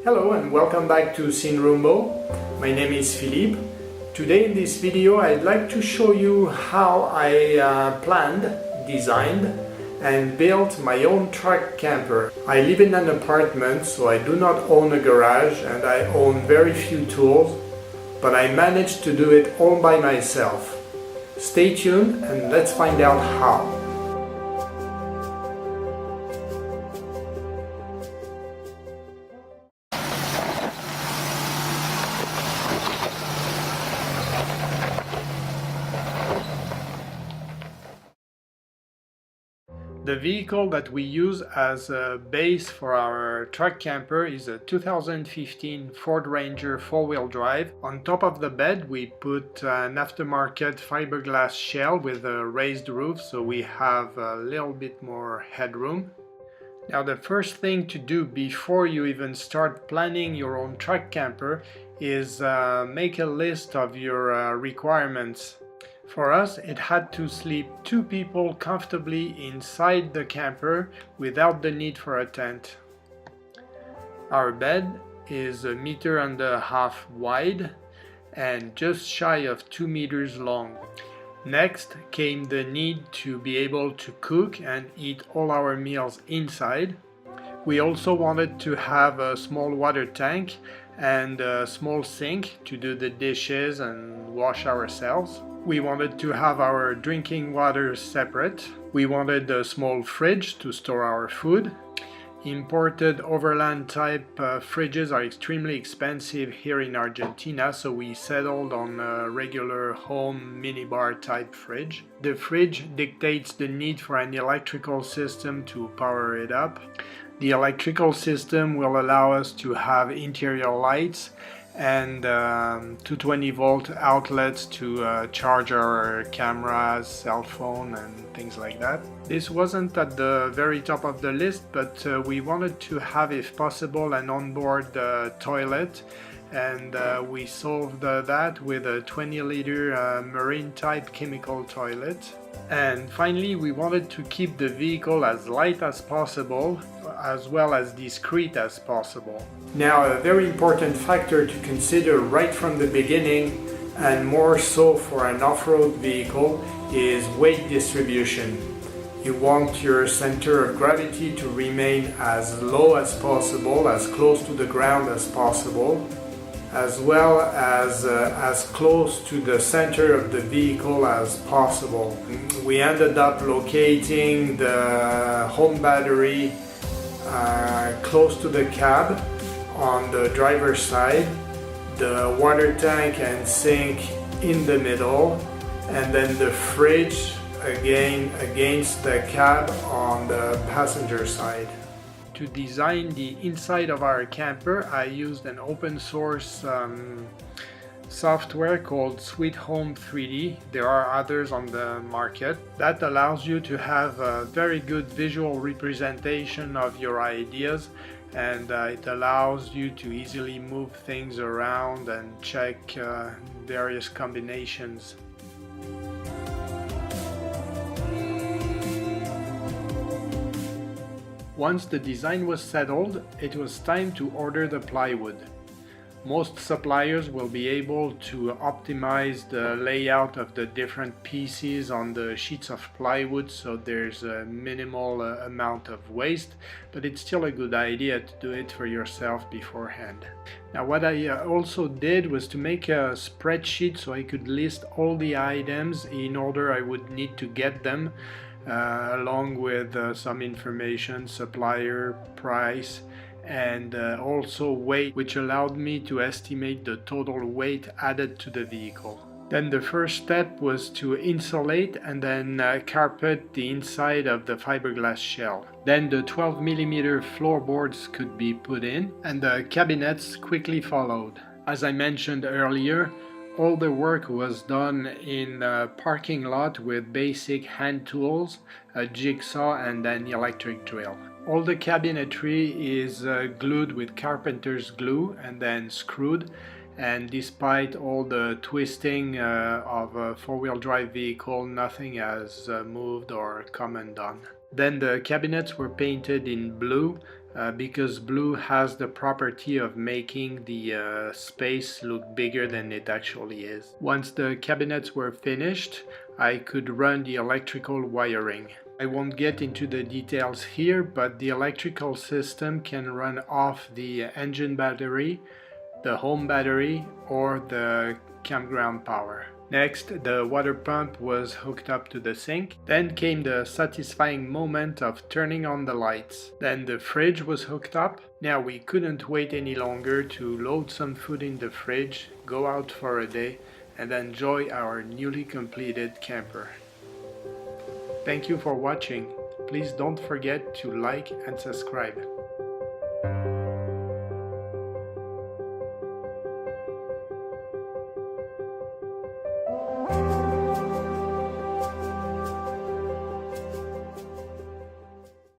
Hello and welcome back to Sin Rumbo. My name is Philippe. Today in this video I'd like to show you how I planned, designed and built my own truck camper. I live in an apartment, so I do not own a garage and I own very few tools, but I managed to do it all by myself. Stay tuned and let's find out how. The vehicle that we use as a base for our truck camper is a 2015 Ford Ranger 4-wheel drive. On top of the bed we put an aftermarket fiberglass shell with a raised roof, so we have a little bit more headroom. Now the first thing to do before you even start planning your own truck camper is make a list of your requirements. For us, it had to sleep 2 people comfortably inside the camper without the need for a tent. Our bed is 1.5 meters wide and just shy of 2 meters long. Next came the need to be able to cook and eat all our meals inside. We also wanted to have a small water tank and a small sink to do the dishes and wash ourselves. We wanted to have our drinking water separate. We wanted a small fridge to store our food. Imported overland type fridges are extremely expensive here in Argentina, so we settled on a regular home minibar type fridge. The fridge dictates the need for an electrical system to power it up. The electrical system will allow us to have interior lights and 220 volt outlets to charge our cameras, cell phone and things like that. This wasn't at the very top of the list, but we wanted to have, if possible, an onboard toilet, and we solved that with a 20-liter marine type chemical toilet. And finally, we wanted to keep the vehicle as light as possible, as well as discreet as possible. Now, a very important factor to consider right from the beginning, and more so for an off-road vehicle, is weight distribution. You want your center of gravity to remain as low as possible, as close to the ground as possible, as well as close to the center of the vehicle as possible. We ended up locating the home battery close to the cab on the driver's side, the water tank and sink in the middle, and then the fridge again against the cab on the passenger side. To design the inside of our camper, I used an open source software called Sweet Home 3D. There are others on the market. That allows you to have a very good visual representation of your ideas, and it allows you to easily move things around and check various combinations. Once the design was settled, it was time to order the plywood. Most suppliers will be able to optimize the layout of the different pieces on the sheets of plywood, so there's a minimal amount of waste, but it's still a good idea to do it for yourself beforehand. Now, what I also did was to make a spreadsheet so I could list all the items in order I would need to get them, along with some information, supplier, price, and also weight, which allowed me to estimate the total weight added to the vehicle. Then the first step was to insulate and then carpet the inside of the fiberglass shell. Then the 12mm floorboards could be put in, and the cabinets quickly followed. As I mentioned earlier, all the work was done in a parking lot with basic hand tools, a jigsaw and an electric drill. All the cabinetry is glued with carpenter's glue and then screwed, and despite all the twisting of a 4-wheel drive vehicle, nothing has moved or come undone. Then the cabinets were painted in blue, because blue has the property of making the space look bigger than it actually is. Once the cabinets were finished, I could run the electrical wiring. I won't get into the details here, but the electrical system can run off the engine battery, the home battery, or the campground power. Next, the water pump was hooked up to the sink. Then came the satisfying moment of turning on the lights. Then the fridge was hooked up. Now we couldn't wait any longer to load some food in the fridge, go out for a day, and enjoy our newly completed camper. Thank you for watching. Please don't forget to like and subscribe.